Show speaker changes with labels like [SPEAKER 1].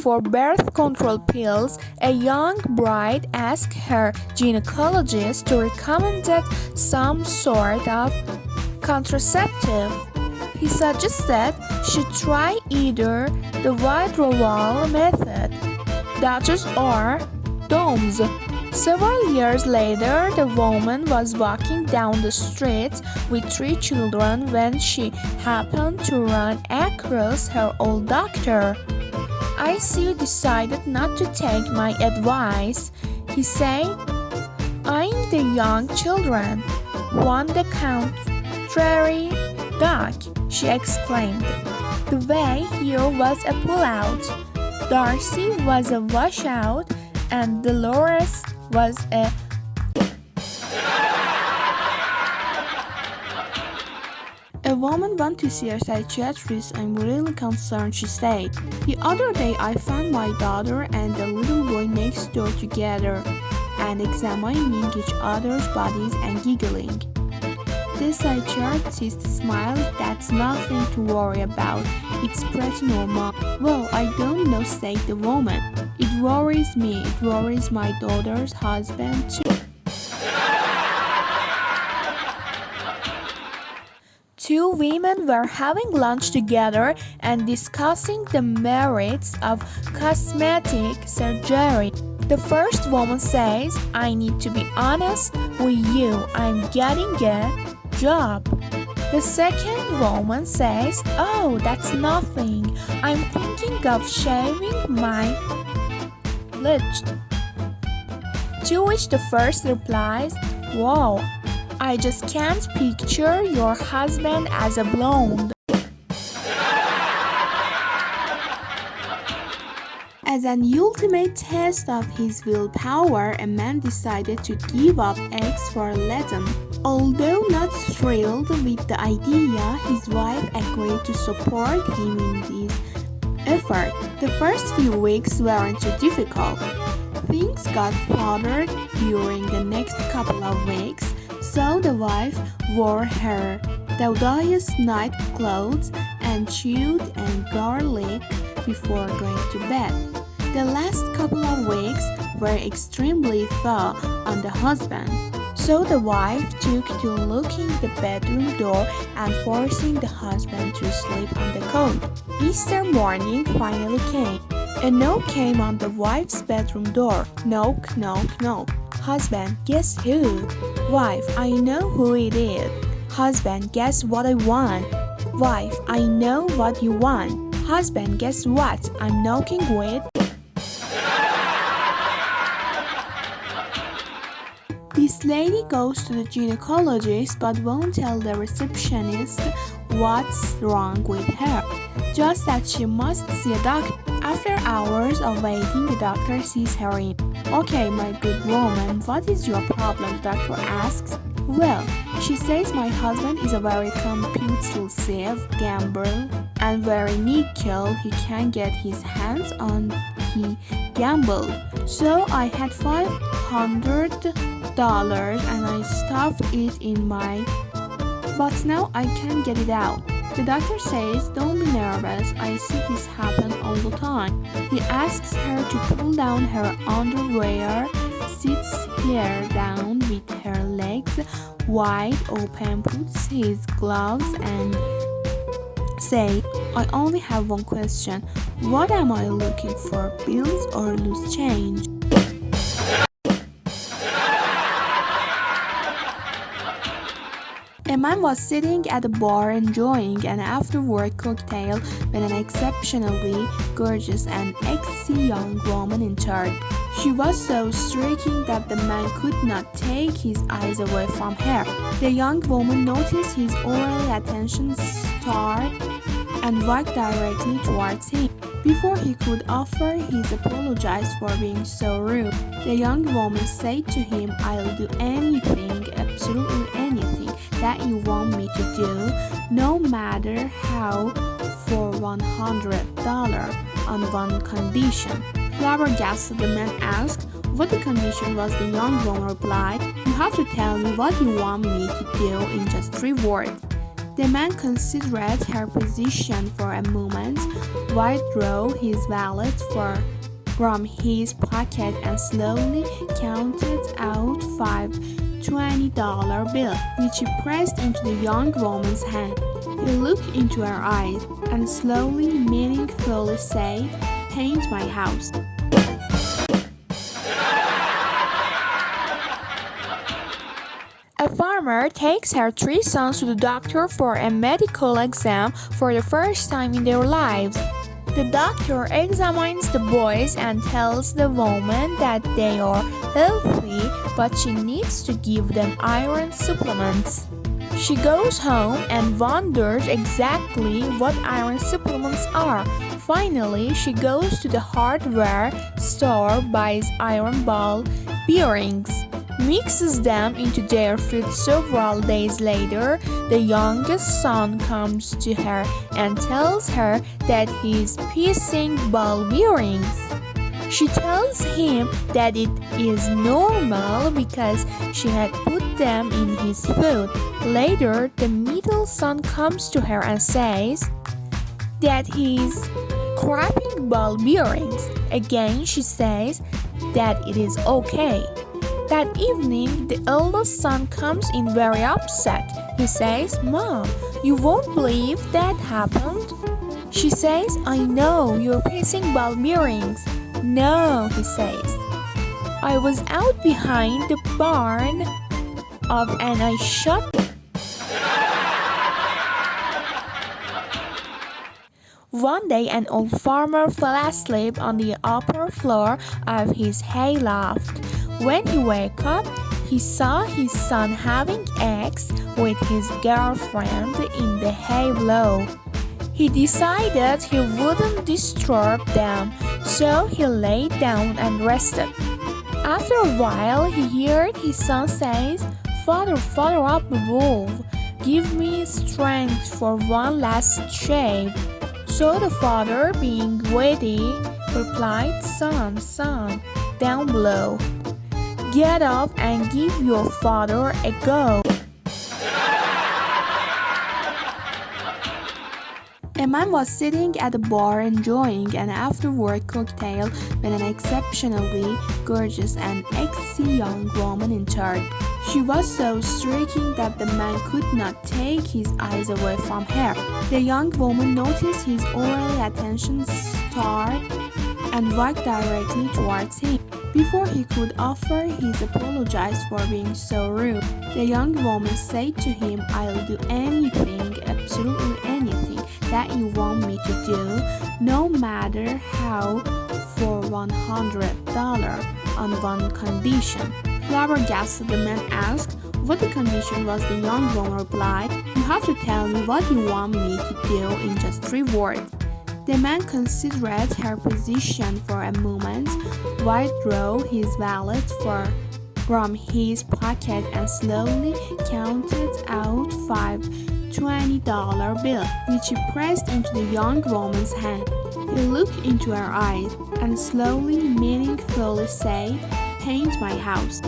[SPEAKER 1] for birth control pills, a young bride asked her gynecologist to recommend some sort of contraceptive. He suggested she try either the withdrawal method, DOTS, or DOMS. Several years later, the woman was walking down the street with 3 children when she happened to run across her old doctor. "I see you decided not to take my advice," he said. "I'm the young children. On the contrary, Doc," she exclaimed. The way here was a pullout. Darcy was a washout, and Dolores was a woman went to see a psychiatrist. "I'm really concerned," she said. "The other day I found my daughter and the little boy next door together and examining each other's bodies and giggling." The psychiatrist smiled. "That's nothing to worry about. It's pretty normal." "Well, I don't know," said the woman. "It worries me. It worries my daughter's husband too." Two women were having lunch together and discussing the merits of cosmetic surgery. The first woman says, "I need to be honest with you. I'm getting a job." The second woman says, "Oh, that's nothing. I'm thinking of shaving my lips." To which the first replies, "Wow, I just can't picture your husband as a blonde." As an ultimate test of his willpower, a man decided to give up eggs for Latin. Although not thrilled with the idea, his wife agreed to support him in this effort. The first few weeks weren't too difficult. Things got harder during the next couple of weeks, so the wife wore her tedious night clothes and chewed and garlic before going to bed. The last couple of weeks were extremely tough on the husband, so the wife took to locking the bedroom door and forcing the husband to sleep on the couch. Easter morning finally came. A knock came on the wife's bedroom door. Knock, knock, knock. "Husband, guess who?" "Wife, I know who it is." "Husband, guess what I want." "Wife, I know what you want." "Husband, guess what I'm knocking with?" This lady goes to the gynecologist but won't tell the receptionist what's wrong with her, just that she must see a doctor. After hours of waiting, the doctor sees her in. "Okay, my good woman, what is your problem?" the doctor asks. "Well," she says, "my husband is a very compulsive gambler, and very nickel he can get his hands on, he gambled. So I had $500 and I stuffed it in my, but now I can't get it out." The doctor says, "Don't be nervous, I see this happen all the time." He asks her to pull down her underwear, sits her down with her legs wide open, puts his gloves and say, "I only have one question. What am I looking for, bills or loose change?" A man was sitting at a bar enjoying an after-work cocktail when an exceptionally gorgeous and sexy young woman entered. She was so striking that the man could not take his eyes away from her. The young woman noticed his oral attention start and walked directly towards him. Before he could offer his apologies for being so rude, the young woman said to him, "I'll do anything, absolutely anything that you want me to do, no matter how, for $100 on one condition." Flabbergasted, the man asked what the condition was. The young woman replied, "You have to tell me what you want me to do in just 3 words." The man considered her position for a moment, withdrew his wallet from his pocket and slowly counted out $5 20 bills, which he pressed into the young woman's hand. He looked into her eyes and slowly, meaningfully said, "Paint my house." A farmer takes her three sons to the doctor for a medical exam for the first time in their lives. The doctor examines the boys and tells the woman that they are healthy, but she needs to give them iron supplements. She goes home and wonders exactly what iron supplements are. Finally, she goes to the hardware store, buys iron ball bearings, mixes them into their food. Several days later, the youngest son comes to her and tells her that he is piecing ball bearings. She tells him that it is normal because she had put them in his food. Later, the middle son comes to her and says that he is scraping ball bearings. Again, she says that it is okay. That evening, the eldest son comes in very upset. He says, "Mom, you won't believe that happened." She says, "I know, you're piecing ball bearings." "No," he says. "I was out behind the barn and I shot." One day, an old farmer fell asleep on the upper floor of his hay loft. When he woke up, he saw his son having sex with his girlfriend in the hay below. He decided he wouldn't disturb them, so he lay down and rested. After a while, he heard his son say, "Father, father up the wolf. Give me strength for one last shave." So the father, being witty, replied, "Son, son, down below. Get up and give your father a go." A man was sitting at a bar enjoying an after-work cocktail when an exceptionally gorgeous and sexy young woman entered. She was so striking that the man could not take his eyes away from her. The young woman noticed his oral attention start and walked directly towards him. Before he could offer his apologies for being so rude, the young woman said to him, "I'll do anything, absolutely anything that you want me to do, no matter how, for $100 on one condition." Flabbergasted, the man asked what the condition was. The young woman replied, "You have to tell me what you want me to do in just 3 words." The man considered her position for a moment, withdrew his wallet from his pocket and slowly counted out $5 20 bills, which he pressed into the young woman's hand. He looked into her eyes and slowly, meaningfully said, "Paint my house."